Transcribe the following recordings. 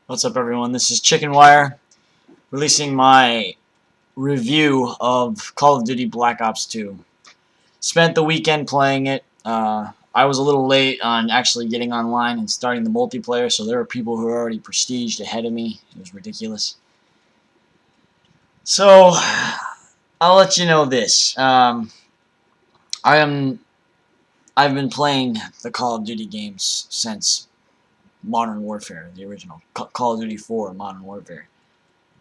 What's up, everyone? This is Chicken Wire, releasing my review of Call of Duty Black Ops 2. Spent the weekend playing it. I was a little late on actually getting online and starting the multiplayer, so there were people who were already prestiged ahead of me. It was ridiculous. So, I'll let you know this. I am. I've been playing the Call of Duty games since Modern Warfare, the original Call of Duty 4 Modern Warfare.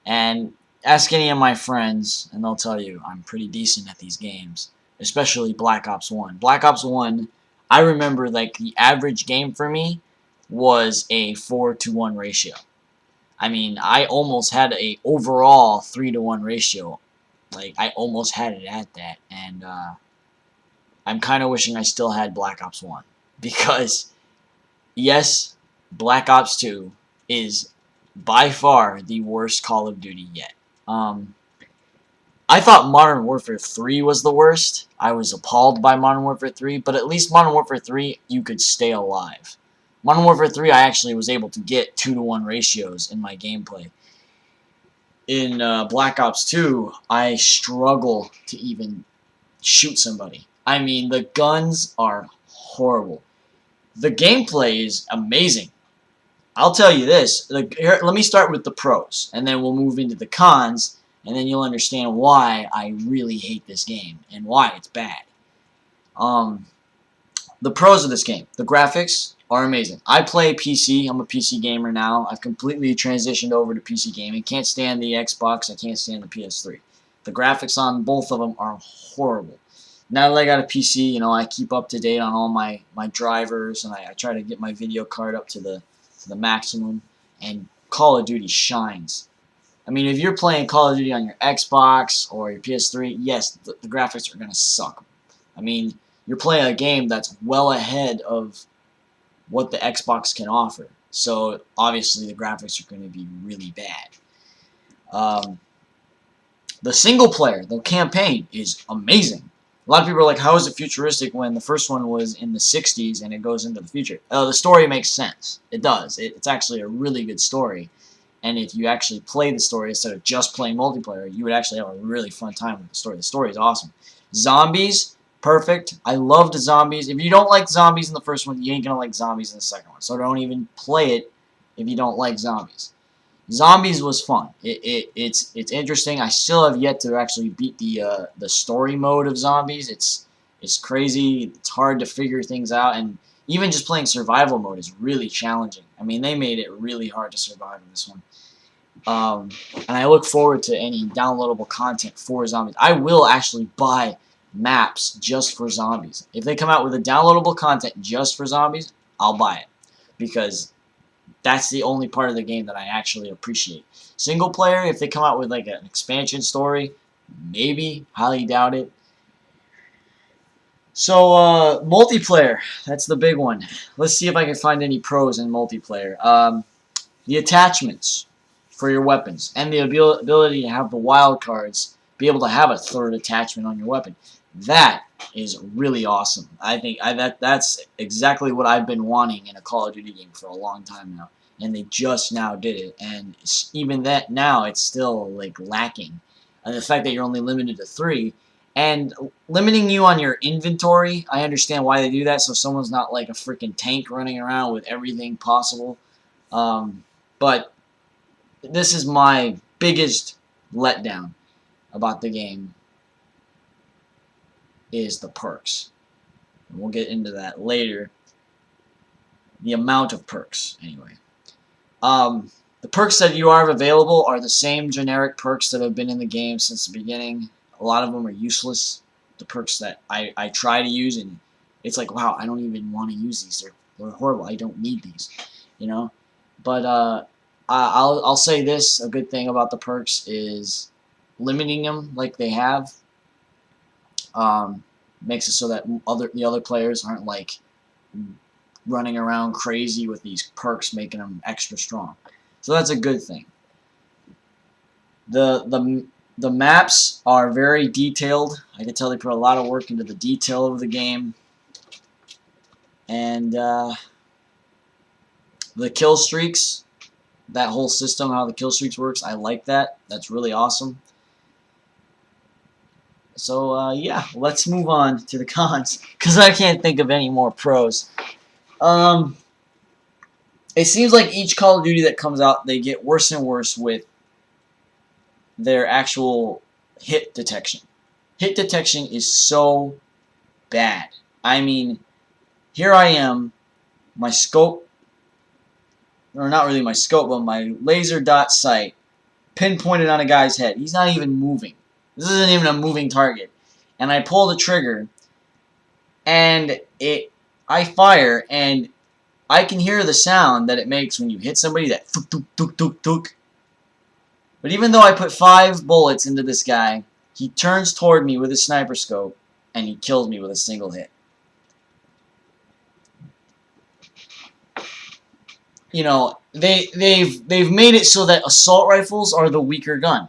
And ask any of my friends, and they'll tell you I'm pretty decent at these games, especially Black Ops 1. Black Ops 1, I remember like the average game for me was a 4-to-1 ratio. I mean, I almost had a overall 3-to-1 ratio. Like, I almost had it at that, and I'm kind of wishing I still had Black Ops 1. Because, yes, Black Ops 2 is by far the worst Call of Duty yet. I thought Modern Warfare 3 was the worst. I was appalled by Modern Warfare 3, but at least Modern Warfare 3, you could stay alive. Modern Warfare 3, I actually was able to get 2-to-1 ratios in my gameplay. In Black Ops 2, I struggle to even shoot somebody. I mean, the guns are horrible. The gameplay is amazing. I'll tell you this. Here, let me start with the pros, and then we'll move into the cons, and then you'll understand why I really hate this game and why it's bad. The pros of this game. The graphics are amazing. I play PC. I'm a PC gamer now. I've completely transitioned over to PC gaming. Can't stand the Xbox. I can't stand the PS3. The graphics on both of them are horrible. Now that I got a PC, you know, I keep up to date on all my drivers, and I try to get my video card up to the maximum, and Call of Duty shines. I mean, if you're playing Call of Duty on your Xbox or your PS3, yes, the graphics are going to suck. I mean, you're playing a game that's well ahead of what the Xbox can offer. So, obviously, the graphics are going to be really bad. The single player, the campaign, is amazing. A lot of people are like, how is it futuristic when the first one was in the 60s and it goes into the future? The story makes sense. It does. It's actually a really good story. And if you actually play the story instead of just playing multiplayer, you would actually have a really fun time with the story. The story is awesome. Zombies, perfect. I loved zombies. If you don't like zombies in the first one, you ain't going to like zombies in the second one. So don't even play it if you don't like zombies. Zombies was fun. It's interesting. I still have yet to actually beat the story mode of zombies. It's crazy. It's hard to figure things out, and even just playing survival mode is really challenging. I mean, they made it really hard to survive in this one. And I look forward to any downloadable content for zombies. I will actually buy maps just for zombies. If they come out with a downloadable content just for zombies, I'll buy it, because that's the only part of the game that I actually appreciate. Single player, if they come out with like an expansion story, maybe, highly doubt it. So, multiplayer, that's the big one. Let's see if I can find any pros in multiplayer. The attachments for your weapons, and the ability to have the wild cards, be able to have a third attachment on your weapon. That is really awesome. I think that's exactly what I've been wanting in a Call of Duty game for a long time now, and they just now did it. And even that now, it's still like lacking. And the fact that you're only limited to 3, and limiting you on your inventory, I understand why they do that, so someone's not like a freaking tank running around with everything possible. But this is my biggest letdown about the game, is the perks. And we'll get into that later. The amount of perks, anyway. The perks that you have available are the same generic perks that have been in the game since the beginning. A lot of them are useless. The perks that I try to use, and it's like, wow, I don't even want to use these. They're horrible. I don't need these, you know. But I'll say this: a good thing about the perks is limiting them like they have. Makes it so that the other players aren't like running around crazy with these perks, making them extra strong. So that's a good thing. The maps are very detailed. I can tell they put a lot of work into the detail of the game. And the kill streaks, that whole system, how the kill streaks works. I like that. That's really awesome. So, yeah, let's move on to the cons, because I can't think of any more pros. It seems like each Call of Duty that comes out, they get worse and worse with their actual hit detection. Hit detection is so bad. I mean, here I am, my scope, or not really my scope, but my laser dot sight pinpointed on a guy's head. He's not even moving. This isn't even a moving target. And I pull the trigger, and I fire, and I can hear the sound that it makes when you hit somebody, that tuk tuk tuk tuk tuk. But even though I put 5 bullets into this guy, he turns toward me with his sniper scope, and he kills me with a single hit. You know, they've made it so that assault rifles are the weaker gun.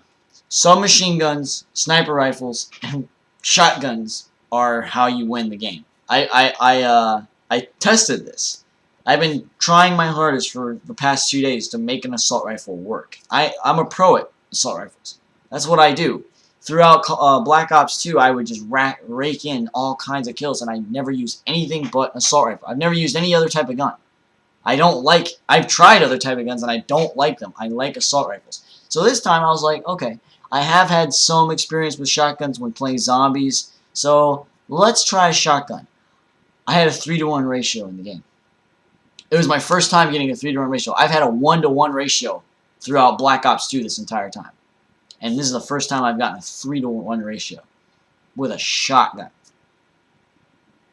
Submachine guns, sniper rifles, and shotguns are how you win the game. I tested this. I've been trying my hardest for the past 2 days to make an assault rifle work. I'm a pro at assault rifles. That's what I do. Throughout Black Ops 2, I would just rake in all kinds of kills, and I never used anything but assault rifle. I've never used any other type of gun. I've tried other type of guns, and I don't like them. I like assault rifles. So this time, I was like, okay, I have had some experience with shotguns when playing zombies, so let's try a shotgun. I had a 3-to-1 ratio in the game. It was my first time getting a 3-to-1 ratio. I've had a 1-to-1 ratio throughout Black Ops 2 this entire time. And this is the first time I've gotten a 3-to-1 ratio with a shotgun.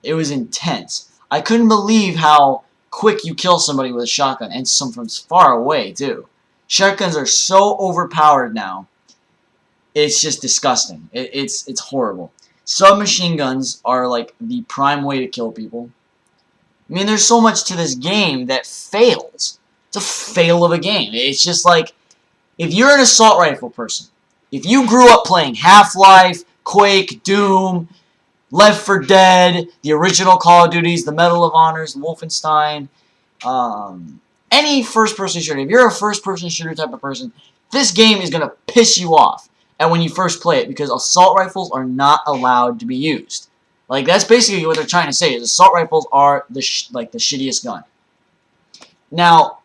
It was intense. I couldn't believe how quick you kill somebody with a shotgun, and some from far away, too. Shotguns are so overpowered now. It's just disgusting. It's horrible. Submachine guns are like the prime way to kill people. I mean, there's so much to this game that fails. It's a fail of a game. It's just like, if you're an assault rifle person, if you grew up playing Half-Life, Quake, Doom, Left 4 Dead, the original Call of Duties, the Medal of Honors, Wolfenstein, any first-person shooter, if you're a first-person shooter type of person, this game is going to piss you off when you first play it, because assault rifles are not allowed to be used. Like, that's basically what they're trying to say, is assault rifles are the shittiest gun. Now,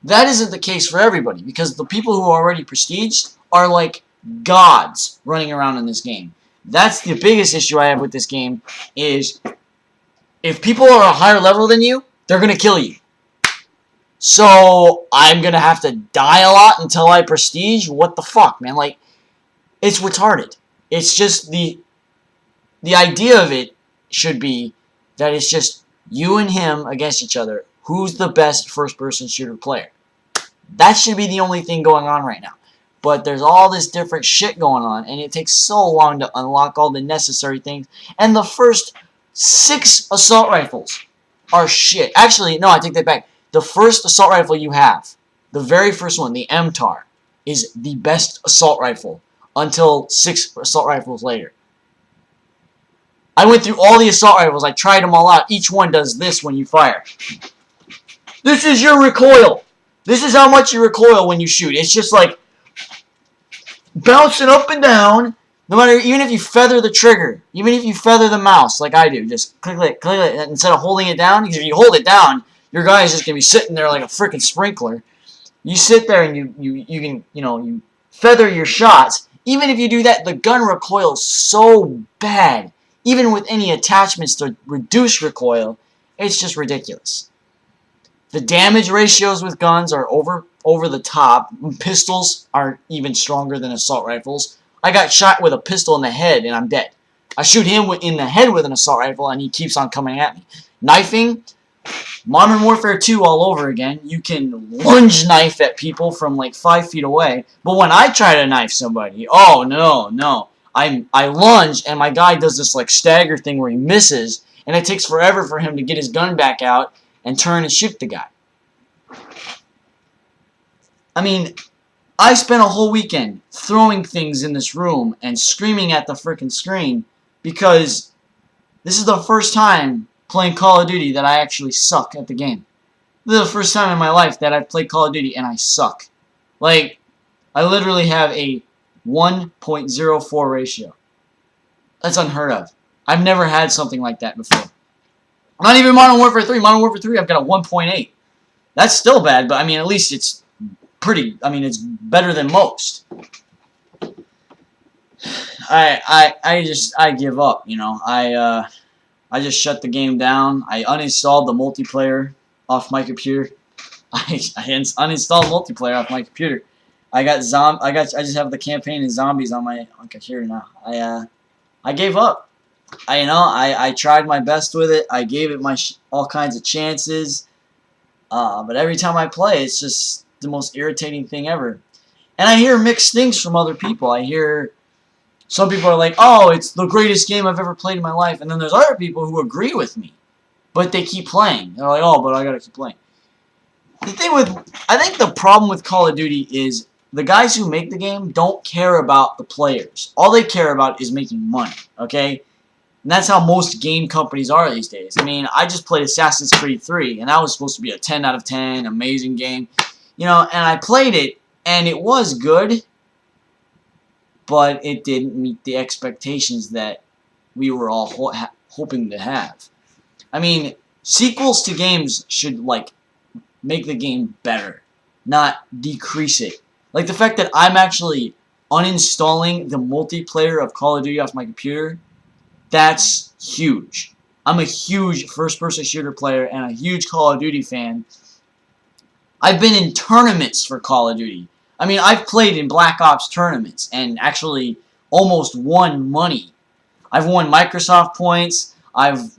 that isn't the case for everybody, because the people who are already prestiged are like gods running around in this game. That's the biggest issue I have with this game, is if people are a higher level than you, they're going to kill you. So, I'm going to have to die a lot until I prestige? What the fuck, man? Like, it's retarded. It's just the idea of it should be that it's just you and him against each other. Who's the best first-person shooter player? That should be the only thing going on right now. But there's all this different shit going on, and it takes so long to unlock all the necessary things. And the first 6 assault rifles are shit. Actually, no, I take that back. The first assault rifle you have, the very first one, the MTAR, is the best assault rifle until 6 assault rifles later. I went through all the assault rifles. I tried them all out. Each one does this when you fire. This is your recoil. This is how much you recoil when you shoot. It's just like bouncing up and down. No matter, even if you feather the trigger, even if you feather the mouse like I do, just click it instead of holding it down. Because if you hold it down, your guy is just gonna be sitting there like a freaking sprinkler. You sit there and you can you feather your shots. Even if you do that, the gun recoils so bad. Even with any attachments to reduce recoil, it's just ridiculous. The damage ratios with guns are over the top. Pistols are even stronger than assault rifles. I got shot with a pistol in the head and I'm dead. I shoot him in the head with an assault rifle and he keeps on coming at me. Knifing, Modern Warfare 2 all over again. You can lunge knife at people from like 5 feet away. But when I try to knife somebody, oh no. I lunge and my guy does this like stagger thing where he misses, and it takes forever for him to get his gun back out and turn and shoot the guy. I mean, I spent a whole weekend throwing things in this room and screaming at the frickin' screen because this is the first time playing Call of Duty that I actually suck at the game. This is the first time in my life that I've played Call of Duty and I suck. Like, I literally have a 1.04 ratio. That's unheard of. I've never had something like that before. Not even Modern Warfare 3. Modern Warfare 3, I've got a 1.8. That's still bad, but I mean, at least it's pretty. I mean, it's better than most. I give up. You know, I just shut the game down. I uninstalled the multiplayer off my computer. I uninstalled multiplayer off my computer. I just have the campaign and zombies on my computer now. I gave up. I tried my best with it. I gave it all kinds of chances. But every time I play, it's just the most irritating thing ever. And I hear mixed things from other people. I hear some people are like, "Oh, it's the greatest game I've ever played in my life," and then there's other people who agree with me, but they keep playing. They're like, "Oh, but I gotta keep playing." I think the problem with Call of Duty is the guys who make the game don't care about the players. All they care about is making money, okay? And that's how most game companies are these days. I mean, I just played Assassin's Creed 3, and that was supposed to be a 10 out of 10, amazing game. You know, and I played it, and it was good, but it didn't meet the expectations that we were all hoping to have. I mean, sequels to games should, like, make the game better, not decrease it. Like the fact that I'm actually uninstalling the multiplayer of Call of Duty off my computer, that's huge. I'm a huge first-person shooter player and a huge Call of Duty fan. I've been in tournaments for Call of Duty. I mean, I've played in Black Ops tournaments and actually almost won money. I've won Microsoft points. I've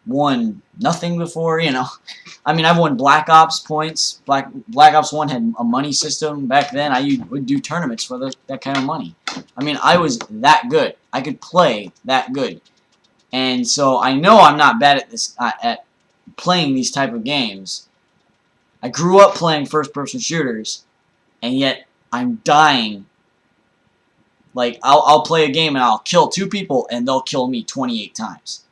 won nothing before, you know. I mean, I've won Black Ops points. Black Ops 1 had a money system back then. I would do tournaments for that kind of money. I mean, I was that good. I could play that good. And so I know I'm not bad at this at playing these type of games. I grew up playing first-person shooters, and yet I'm dying. Like, I'll play a game and I'll kill 2 people, and they'll kill me 28 times.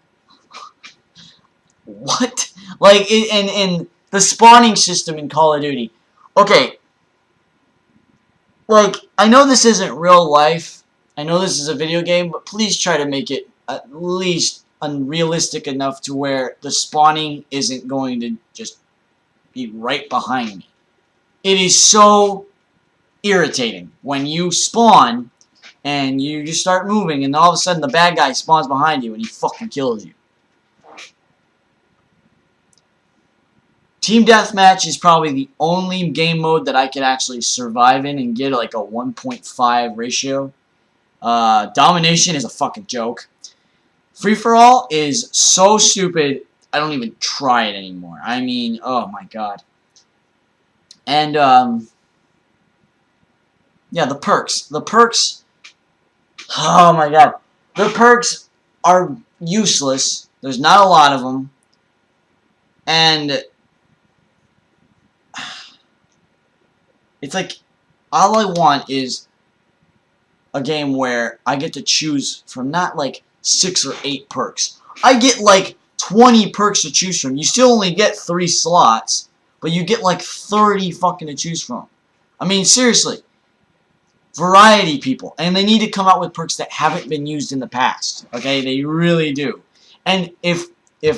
What? Like, in the spawning system in Call of Duty. Okay. Like, I know this isn't real life. I know this is a video game, but please try to make it at least unrealistic enough to where the spawning isn't going to just be right behind me. It is so irritating when you spawn and you just start moving and all of a sudden the bad guy spawns behind you and he fucking kills you. Team Deathmatch is probably the only game mode that I could actually survive in and get like a 1.5 ratio. Domination is a fucking joke. Free-for-all is so stupid, I don't even try it anymore. I mean, oh my god. And, yeah, the perks. The perks, oh my god. The perks are useless. There's not a lot of them. And it's like, all I want is a game where I get to choose from not like 6 or 8 perks. I get like 20 perks to choose from. You still only get 3 slots, but you get like 30 fucking to choose from. I mean, seriously. Variety, people. And they need to come out with perks that haven't been used in the past. Okay? They really do. And if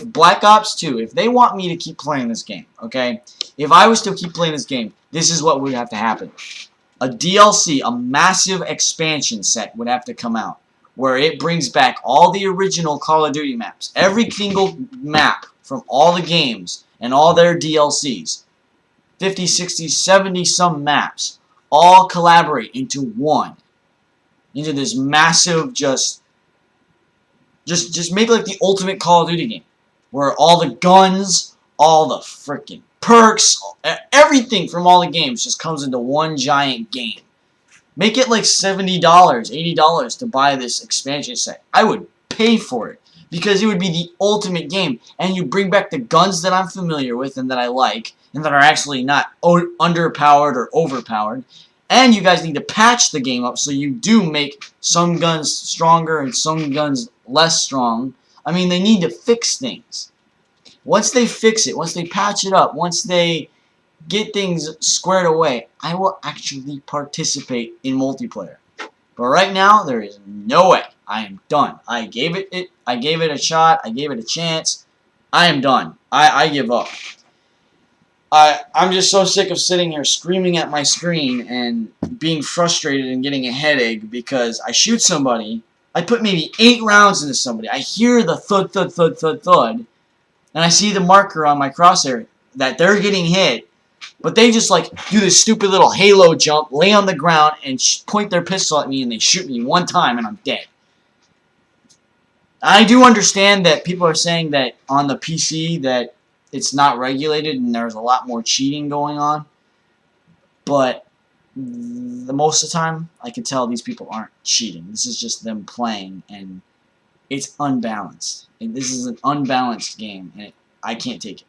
Black Ops 2, if they want me to keep playing this game, okay? If I was to keep playing this game, this is what would have to happen. A DLC, a massive expansion set would have to come out, where it brings back all the original Call of Duty maps. Every single map from all the games and all their DLCs. 50, 60, 70 some maps. All collaborate into one. Into this massive just make like the ultimate Call of Duty game. Where all the guns, all the freaking perks, everything from all the games just comes into one giant game. Make it like $70, $80 to buy this expansion set. I would pay for it. Because it would be the ultimate game. And you bring back the guns that I'm familiar with and that I like. And that are actually not underpowered or overpowered. And you guys need to patch the game up so you do make some guns stronger and some guns less strong. I mean, they need to fix things. Once they fix it, once they patch it up, once they get things squared away, I will actually participate in multiplayer. But right now, there is no way. I am done. I gave it a shot. I gave it a chance. I am done. I give up. I'm just so sick of sitting here screaming at my screen and being frustrated and getting a headache because I shoot somebody. I put maybe 8 rounds into somebody. I hear the thud, thud, thud, thud, thud, and I see the marker on my crosshair that they're getting hit. But they just like do this stupid little halo jump, lay on the ground, and point their pistol at me, and they shoot me one time, and I'm dead. I do understand that people are saying that on the PC that it's not regulated and there's a lot more cheating going on. But most of the time, I can tell these people aren't cheating. This is just them playing, and it's unbalanced. And this is an unbalanced game, and I can't take it.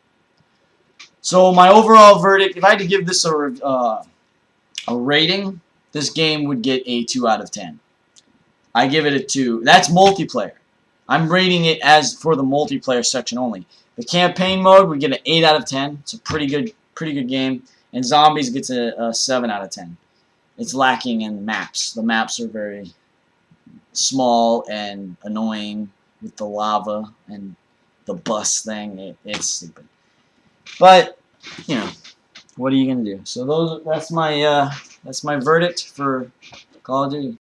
So my overall verdict, if I had to give this a rating, this game would get a 2 out of 10. I give it a 2. That's multiplayer. I'm rating it as for the multiplayer section only. The campaign mode would get an 8 out of 10. It's a pretty good game. And Zombies gets a 7 out of 10. It's lacking in maps. The maps are very small and annoying with the lava and the bus thing. It's stupid. But you know, what are you gonna do? So that's my verdict for Call of Duty.